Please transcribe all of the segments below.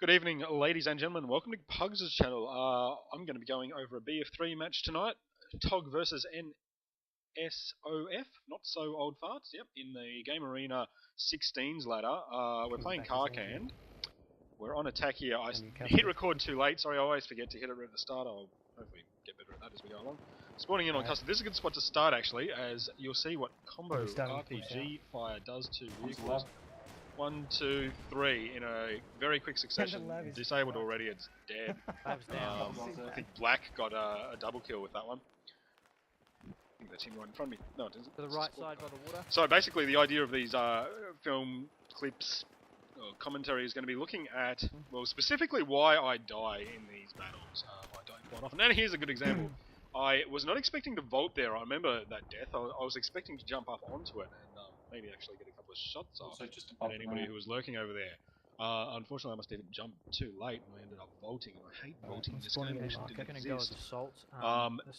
Good evening, ladies and gentlemen. Welcome to Pugs' channel. I'm going to be going over a BF3 match tonight. TOG versus NSOF, not so old farts. Yep, in the Game Arena 16s ladder. We're playing Karkand. We're on attack here. I hit record too late. Sorry, I always forget to hit it right at the start. I'll hopefully get better at that as we go along. Spawning in on custard. This is a good spot to start actually, as you'll see what combo RPG fire does to vehicles. 1, 2, 3 in a very quick succession. Disabled already, it's dead. I think Black got a double kill with that one. I think that's him right in front of me. No, it isn't. To the right side by the water. So basically the idea of these film clips or commentary is going to be looking at, well, specifically why I die in these battles. I die quite often. And here's a good example. I was not expecting to vault there. I remember that death. I was expecting to jump up onto it and maybe actually get a couple of shots off at anybody who was lurking over there. Unfortunately, I must have jumped too late and I ended up vaulting. And I hate vaulting in this game. I wish it didn't exist.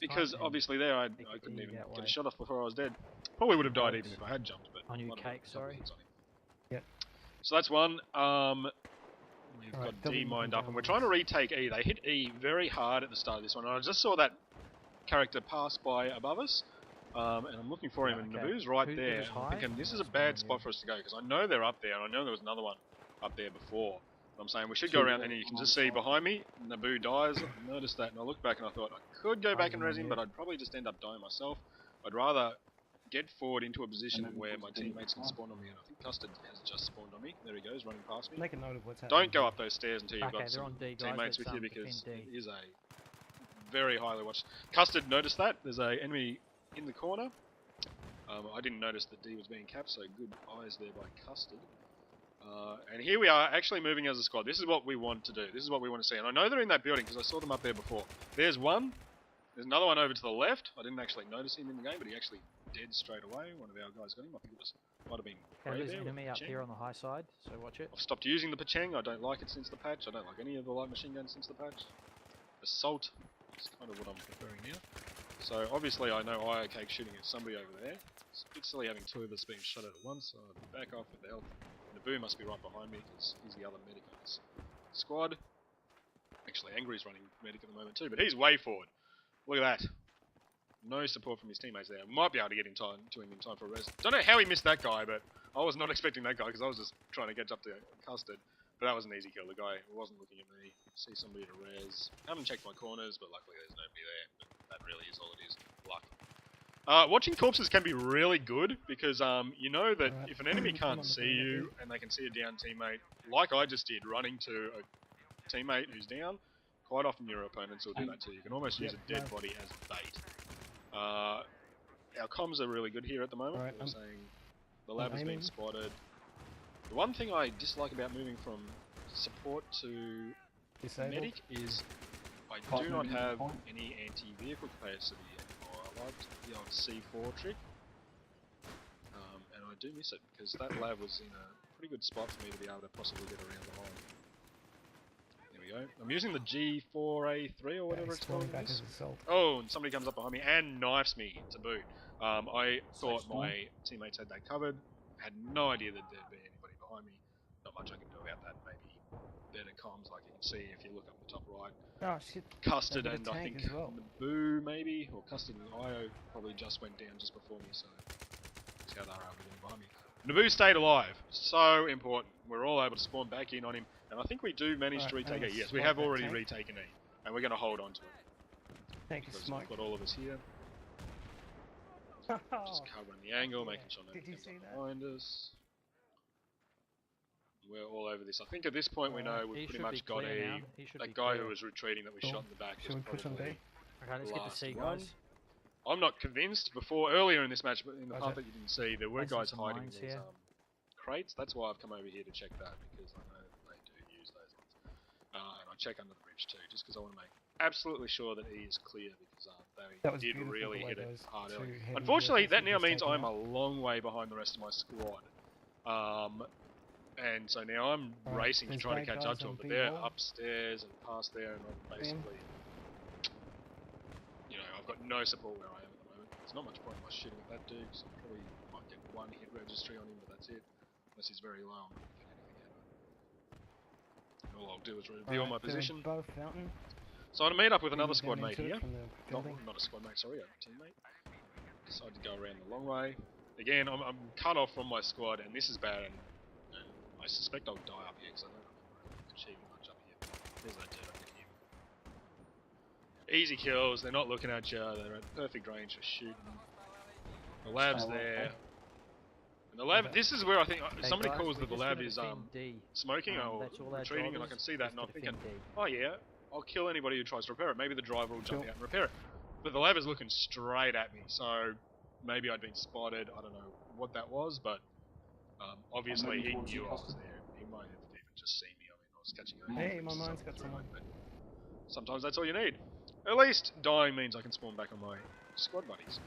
Because obviously there I couldn't even get a shot off before I was dead. Probably would have died even if I had jumped. But on your cake, sorry. Yep. So that's one. We've got D mined up and we're trying to retake E. They hit E very hard at the start of this one. And I just saw that character pass by above us. And I'm looking for him, and Naboo's right there. I'm thinking this is a bad spot for us to go because I know they're up there, and I know there was another one up there before. I'm saying we should go around, and you can just see behind me, Naboo dies. I noticed that, and I looked back, and I thought I could go back and res him, but I'd probably just end up dying myself. I'd rather get forward into a position where my teammates can spawn on me, and I think Custard has just spawned on me. There he goes, running past me. Make a note of what's happening. Don't go up those stairs until you've got some teammates with you, because it is a very highly watched. Custard noticed that. There's an enemy in the corner. I didn't notice that D was being capped, so good eyes there by Custard. And here we are, actually moving as a squad. This is what we want to do. This is what we want to see. And I know they're in that building because I saw them up there before. There's one. There's another one over to the left. I didn't actually notice him in the game, but he actually dead straight away. One of our guys got him. I think it might have been there's an enemy up here on the high side, so watch it. I've stopped using the Pacheng. I don't like it since the patch. I don't like any of the light machine guns since the patch. Assault is kind of what I'm preferring now. So obviously I know IO Cake shooting at somebody over there. It's a bit silly having two of us being shot at once, so I'll back off with the help. Naboo must be right behind me because he's the other medic on this squad. Actually, Angry's running medic at the moment too, but he's way forward. Look at that. No support from his teammates there. Might be able to get in time to him in time for a res. Don't know how he missed that guy, but I was not expecting that guy because I was just trying to get up to Custard. But that was an easy kill. The guy wasn't looking at me. See somebody to res. Haven't checked my corners, but luckily there's nobody there. But that really is all it is. Luck. Watching corpses can be really good because you know that if an enemy can't see you and they can see a down teammate, like I just did, running to a teammate who's down, quite often your opponents will do that too. You can almost use a dead body as bait. Our comms are really good here at the moment. We're saying the lab has been spotted. The one thing I dislike about moving from support to medic is I do not have any anti-vehicle capacity anymore. I liked the old C4 trick, and I do miss it because that lab was in a pretty good spot for me to be able to possibly get around the hole. There we go. I'm using the G4A3 or whatever it's called. Oh, and somebody comes up behind me and knifes me to boot. I thought my teammates had that covered. Had no idea that there'd be anybody behind me. Not much I can do about that. Maybe better comms, like you can see if you look up the top right. Oh shit. Custard and I think Naboo maybe, or Custard and IO probably just went down just before me, so that's how they were able to get behind me. Naboo stayed alive. So important. We're all able to spawn back in on him, and I think we do manage to retake it. Yes, we have already retaken E, and we're going to hold on to it. Thank you, Smike. We've got all of us here. Just covering the angle, making sure nobody's behind us. We're all over this. I think at this point we know we've pretty much got that guy who was retreating that we shot in the back. Should we push on B? Okay, let's get to C, guys. I'm not convinced. Earlier in this match, but in the part that you didn't see, there were guys hiding in these crates. That's why I've come over here to check that, because I know they do use those ones. And I check under the bridge too, just because I want to make absolutely sure that E is clear, because they did really hit it hard early. Unfortunately, that now means I'm a long way behind the rest of my squad. And so now I'm racing to try to catch up to them, but they're upstairs and past there, and I'm basically, you know, I've got no support where I am at the moment. There's not much point in my shooting at that dude, so I probably might get one hit registry on him, but that's it. Unless he's very low, I'm not going to get anything out of it. And all I'll do is reveal my position. Above fountain. So I'd meet up with another squad mate here. Not Not a squad mate, sorry, a teammate. Decided to go around the long way. Again, I'm cut off from my squad, and this is bad, and I suspect I'll die up here, because I don't know if I'm achieving much up here. There's that dude up here. Easy kills, they're not looking at you, they're at perfect range for shooting. The lab's there. And the lab, this is where I think, somebody calls that the lab is smoking or retreating, and I can see that, and I'm thinking, oh yeah, I'll kill anybody who tries to repair it. Maybe the driver will jump out and repair it. But the lab is looking straight at me, so maybe I'd been spotted. I don't know what that was, but obviously he knew I was there. He might have even just seen me. I mean, I was catching a Hey, my mind's got someone. Sometimes that's all you need. At least dying means I can spawn back on my squad buddies.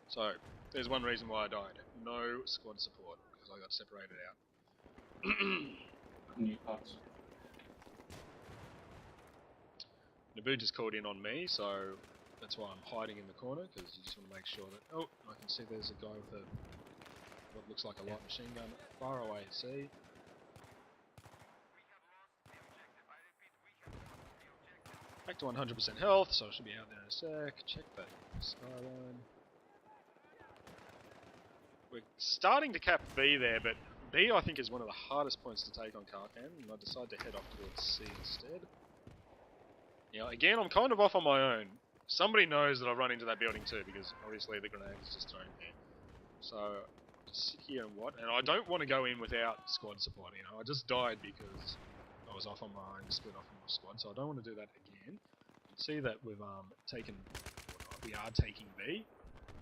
So, there's one reason why I died. No squad support, because I got separated out. New parts. Naboo just called in on me, so that's why I'm hiding in the corner, because you just want to make sure that... Oh, I can see there's a guy with a... what looks like a light machine gun far away at sea. Back to 100% health, so I should be out there in a sec. Check that skyline. We're starting to cap B there, but B I think is one of the hardest points to take on Karkand, and I decided to head off towards C instead. Now, again, I'm kind of off on my own. Somebody knows that I've run into that building too, because obviously the grenade is just thrown there. So, just sit here and what? And I don't want to go in without squad support, you know. I just died because I was off on my own, split off from my squad, so I don't want to do that again. You can see that we've we are taking B,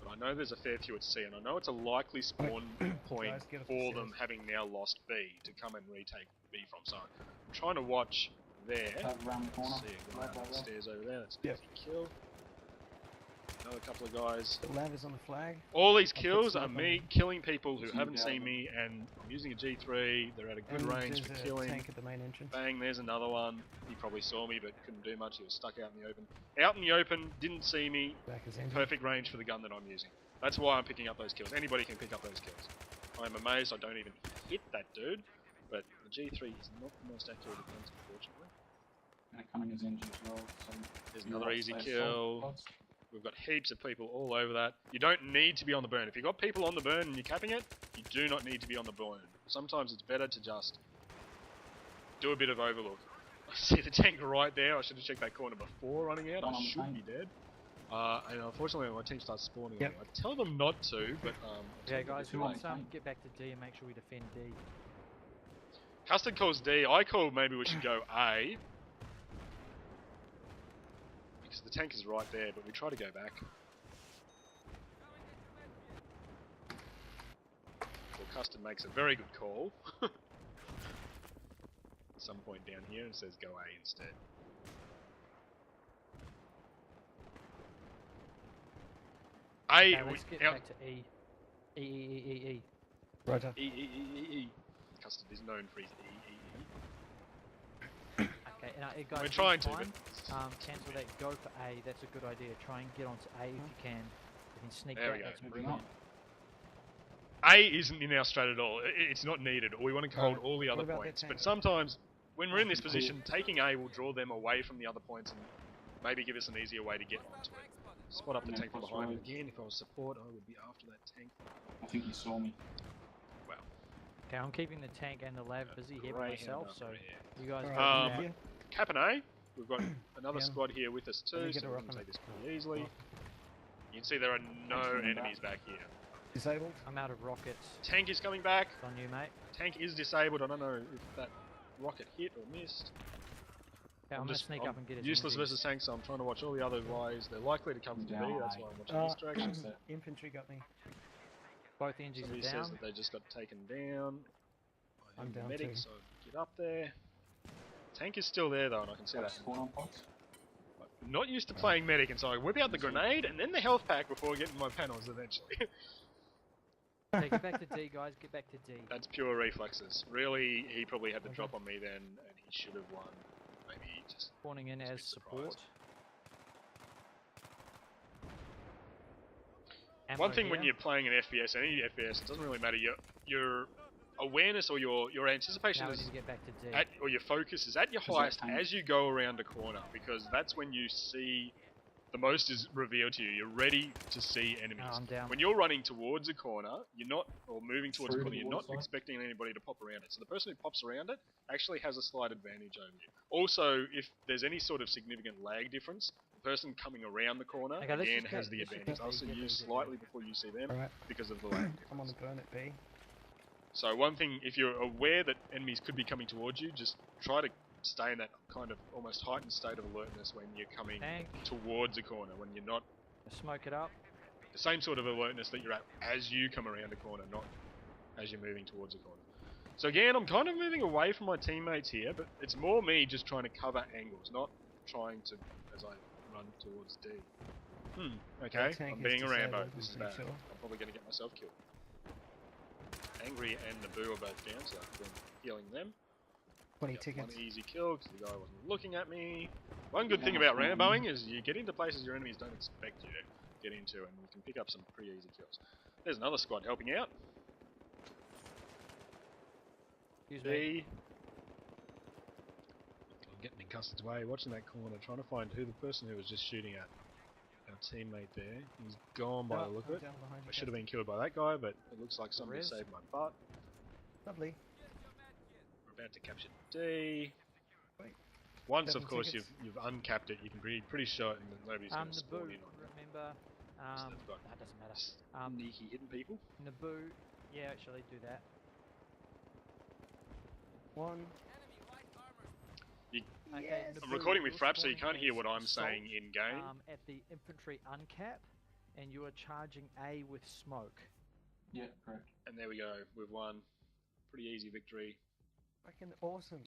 but I know there's a fair few at C, and I know it's a likely spawn point for them having now lost B to come and retake B from. So I'm trying to watch there. Around the corner. See a guy on the stairs over there. That's an easy kill. Another couple of guys. The lab is on the flag. All these kills are me killing people who haven't seen me, and I'm using a G3. They're at a good range for killing. Tank at the main entrance. Bang! There's another one. He probably saw me, but couldn't do much. He was stuck out in the open. Out in the open, didn't see me. Perfect range for the gun that I'm using. That's why I'm picking up those kills. Anybody can pick up those kills. I'm amazed I don't even hit that dude, but the G3 is not the most accurate of guns, unfortunately. And coming as engine as well. So there's another easy kill. We've got heaps of people all over that. You don't need to be on the burn. If you've got people on the burn and you're capping it, you do not need to be on the burn. Sometimes it's better to just do a bit of overlook. I see the tank right there. I should have checked that corner before running out. I should be dead. And unfortunately my team starts spawning on me. I tell them not to, but... yeah guys, who wants get back to D and make sure we defend D. Custard calls D. I call maybe we should go A. Because the tank is right there, but we try to go back. Well, Custard makes a very good call. At some point down here and says go A instead. A, let's get back to E. E. Right up. E. Custard is known for his E. Okay, guys, we're trying to, but... cancel that, go for A, that's a good idea. Try and get onto A if you can. You can sneak there that, that's brilliant. A isn't in our strat at all. It's not needed. We want to hold all the other points. But sometimes, when we're in this position, taking A will draw them away from the other points and maybe give us an easier way to get onto it. Spot up the tank from behind me again. If I was support, I would be after that tank. I think you saw me. Well. Okay, I'm keeping the tank and the lab busy here by myself, so you guys go Cap and A. We've got another squad here with us too, so we can take this pretty easily. You can see there are no enemies back here. Disabled? I'm out of rockets. Tank is coming back. It's on you, mate. Tank is disabled. I don't know if that rocket hit or missed. Okay, I'm gonna sneak up and get it. Useless versus tank, so I'm trying to watch all the other ways. They're likely to come from B, that's why I'm watching this direction. Infantry got me. Both engines Somebody are down. says that they just got taken down. I'm down medic, too. so get up there. Tank is still there though, and I can see that. I'm not used to playing medic, and so I whip out the grenade and then the health pack before getting my panels eventually. Okay, get back to D, guys. Get back to D. That's pure reflexes. Really, he probably had the drop on me then, and he should have won. Maybe he just spawning in as support. One thing when you're playing an FPS, any FPS, it doesn't really matter. Your awareness or your anticipation Now we is need to get back to D. or your focus is at your 'Cause that highest tank- as you go around a corner, because that's when you see the most is revealed to you. You're ready to see enemies. I'm down. When you're running towards a corner, you're not, or moving towards a Through corner, you're not towards, expecting anybody to pop around it. So the person who pops around it actually has a slight advantage over you. Also, if there's any sort of significant lag difference, the person coming around the corner Okay, let's again just has get- the let's just advantage. get They'll there, see get you there, get slightly there. before you see them Alright, because of the lag difference. I'm on the burn at B. So one thing, if you're aware that enemies could be coming towards you, just try to stay in that kind of almost heightened state of alertness when you're coming Tank. towards a corner, when you're not Smoke it up. the same sort of alertness that you're at as you come around a corner, not as you're moving towards a corner. So again, I'm kind of moving away from my teammates here, but it's more me just trying to cover angles, not trying to, as I run towards D. Okay, tank I'm is being a Rambo. disabled, This is I'm bad. pretty sure. I'm probably going to get myself killed. Angry and Naboo are both down, so I've been healing them. 20 Got tickets. one easy kill because the guy wasn't looking at me. One good thing about Ramboing is you get into places your enemies don't expect you to get into, and you can pick up some pretty easy kills. There's another squad helping out. Excuse me. B. I'm getting in Custard's way, watching that corner, trying to find who the person who was just shooting at our teammate there. He's gone by the look of it. Down behind you, I should have been killed by that guy, but it looks like somebody Res. saved my butt. Lovely. We're about to capture D. Wait. Once, 7 of course, tickets. you've uncapped it, you can be pretty certain that nobody's going to Naboo, spawn in on you. remember. So they've got That doesn't matter. sneaky hidden people. Naboo, yeah, actually do that. One. Okay, Yes! I'm Naboo, recording with you're Fraps, so you can't spawning hear as what I'm Assault, saying in game. At the infantry uncap, and you are charging A with smoke. Yeah, correct. And there we go, we've won. Pretty easy victory. Fucking awesome.